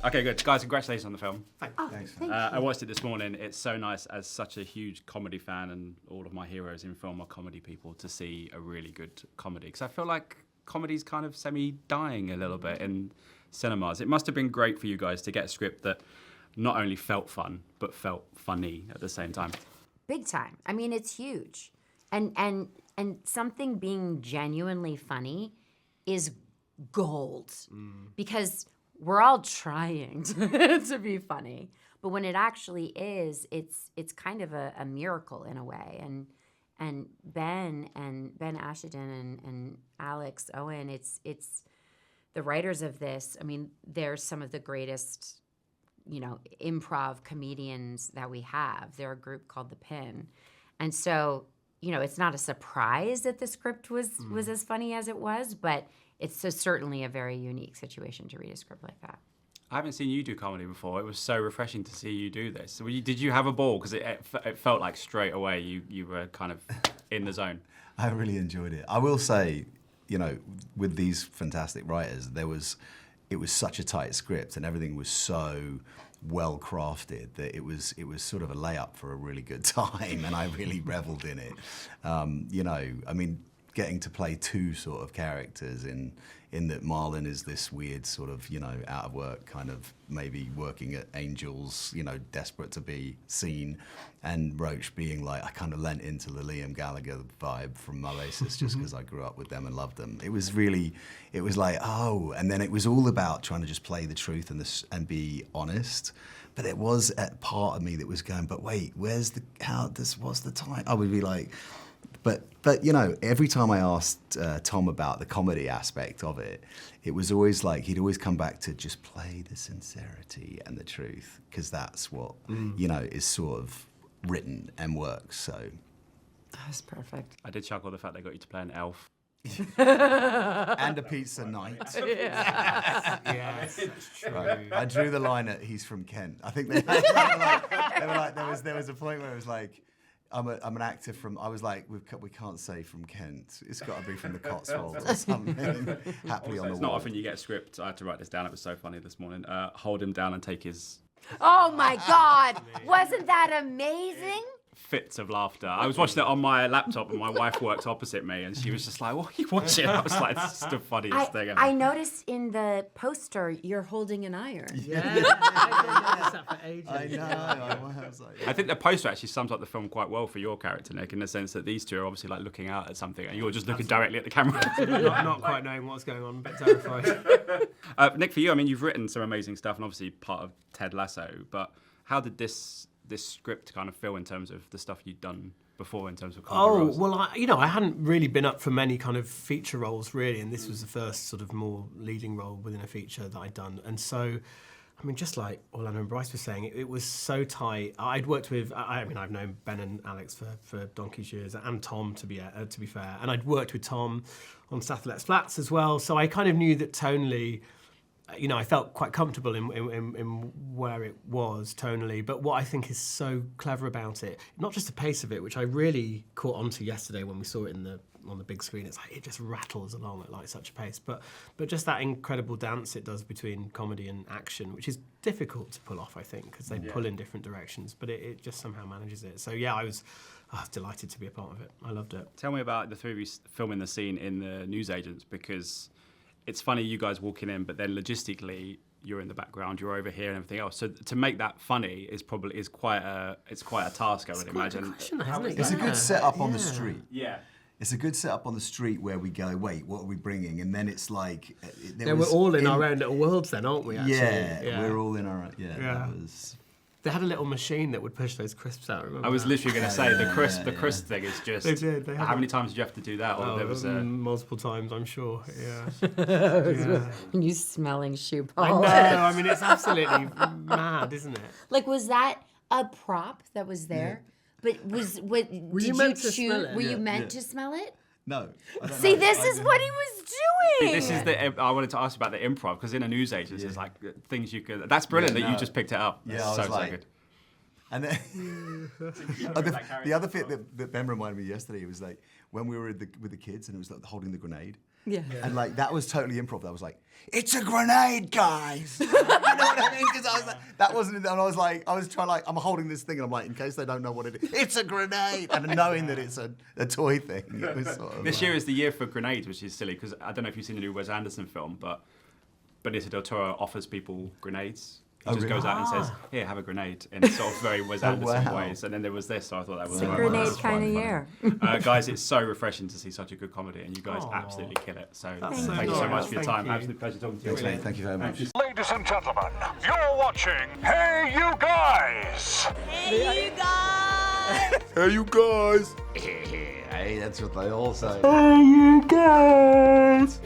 Okay, good. Guys, congratulations on the film. Thanks. I watched it this morning. It's so nice, as such a huge comedy fan, and all of my heroes in film are comedy people, to see a really good comedy. Because I feel like comedy's kind of semi-dying a little bit in cinemas. It must have been great for you guys to get a script that not only felt fun, but felt funny at the same time. Big time. I mean, it's huge. And something being genuinely funny is gold. Because we're all trying to be funny. But when it actually is, it's kind of a miracle in a way. And Ben Ashton and Alex Owen, it's the writers of this. I mean, they're some of the greatest, improv comedians that we have. They're a group called The Pin. And so, it's not a surprise that the script was as funny as it was, but it's certainly a very unique situation to read a script like that. I haven't seen you do comedy before. It was so refreshing to see you do this. Did you have a ball? Because it felt like straight away you were kind of in the zone. I really enjoyed it. I will say, with these fantastic writers, it was such a tight script and everything was so well crafted that it was sort of a layup for a really good time, and I really reveled in it. Getting to play two sort of characters in that Marlon is this weird sort of, out of work kind of maybe working at Angels, desperate to be seen, and Roach being like, I kind of lent into the Liam Gallagher vibe from Oasis just because I grew up with them and loved them. It was like, oh, and then it was all about trying to just play the truth and be honest. But it was a part of me that was going, but wait, what's the time? I would be like, But every time I asked Tom about the comedy aspect of it, it was always like he'd always come back to just play the sincerity and the truth, because that's what is sort of written and works. So That's perfect. I did chuckle the fact they got you to play an elf. And a pizza night. Yes, it's true. Right. I drew the line at he's from Kent. I think they were like there was a point where it was like, I'm an actor from. I was like, we can't say from Kent. It's got to be from the Cotswolds or something. Happily Also, on the it's wall. not often you get a script. I had to write this down. It was so funny this morning. Hold him down and take his Oh my God! Wasn't that amazing? fits of laughter. I was watching it on my laptop, and my wife works opposite me, and she was just like, "What are you watching?" I was like, "This is the funniest thing ever." I noticed in the poster you're holding an iron. Yeah, I noticed that for ages. I know. I was like, I think the poster actually sums up the film quite well for your character, Nick, in the sense that these two are obviously like looking out at something, and you're just looking directly at the camera. not quite knowing what's going on, but terrified. Nick, for you, I mean, you've written some amazing stuff, and obviously part of Ted Lasso. But how did this script kind of feel in terms of the stuff you'd done before in terms of comedy roles? Well, I hadn't really been up for many kind of feature roles, really, and this was the first sort of more leading role within a feature that I'd done. And so, I mean, just like Orlando and Bryce were saying, it was so tight. I'd worked with, I've known Ben and Alex for donkey's years, and Tom, to be fair. And I'd worked with Tom on Satellite Flats as well, so I kind of knew that tonally, I felt quite comfortable in where it was tonally. But what I think is so clever about it, not just the pace of it, which I really caught onto yesterday when we saw it on the big screen. It's like it just rattles along at like such a pace. But just that incredible dance it does between comedy and action, which is difficult to pull off, I think, because they pull in different directions. But it just somehow manages it. So yeah, I was delighted to be a part of it. I loved it. Tell me about the three of you filming the scene in the newsagents, because it's funny you guys walking in, but then logistically you're in the background, you're over here and everything else. So to make that funny is quite a task, I would imagine. it's a good setup on the street. Yeah. It's a good setup on the street where we go, wait, what are we bringing? And then it's like... We're all in our own little worlds then, aren't we, actually? Yeah, we're all in our own... Yeah. That was... They had a little machine that would push those crisps out, remember? I was literally going to say, the crisp thing is just... They did. How many times did you have to do that? Or there was multiple times, I'm sure, yeah. And you smelling shoe I polish. know, I mean, it's absolutely mad, isn't it? Like, was that a prop that was there? But were you meant to smell it? Were you meant to smell it? No. See, this is what he was doing. This is I wanted to ask about the improv, because in a newsagent, there's like things you could... That's brilliant that you just picked it up. Yeah, That's I was so like... good. And then the other bit that Ben reminded me yesterday was like when we were with the kids and it was like holding the grenade. Yeah. And like that was totally improv. That was like, it's a grenade, guys. You know what I mean? Because I was like, that wasn't. And I was trying like, I'm holding this thing, and I'm like, in case they don't know what it is, it's a grenade. And knowing that it's a toy thing, it was sort of. This year is the year for grenades, which is silly because I don't know if you've seen the new Wes Anderson film, but Benicio del Toro offers people grenades. He just goes out and says, "Here, have a grenade," in sort of very Wes Anderson ways. And then there was this, so I thought that was It's a grenade kind of year. Guys, it's so refreshing to see such a good comedy, and you guys absolutely kill it. So thank you so much for your time. Absolute pleasure talking to you. Thanks, mate. Thank you very much. Ladies and gentlemen, you're watching Hey You Guys! Hey, you guys! Hey, you guys. Hey, that's what they all say. Hey You Guys!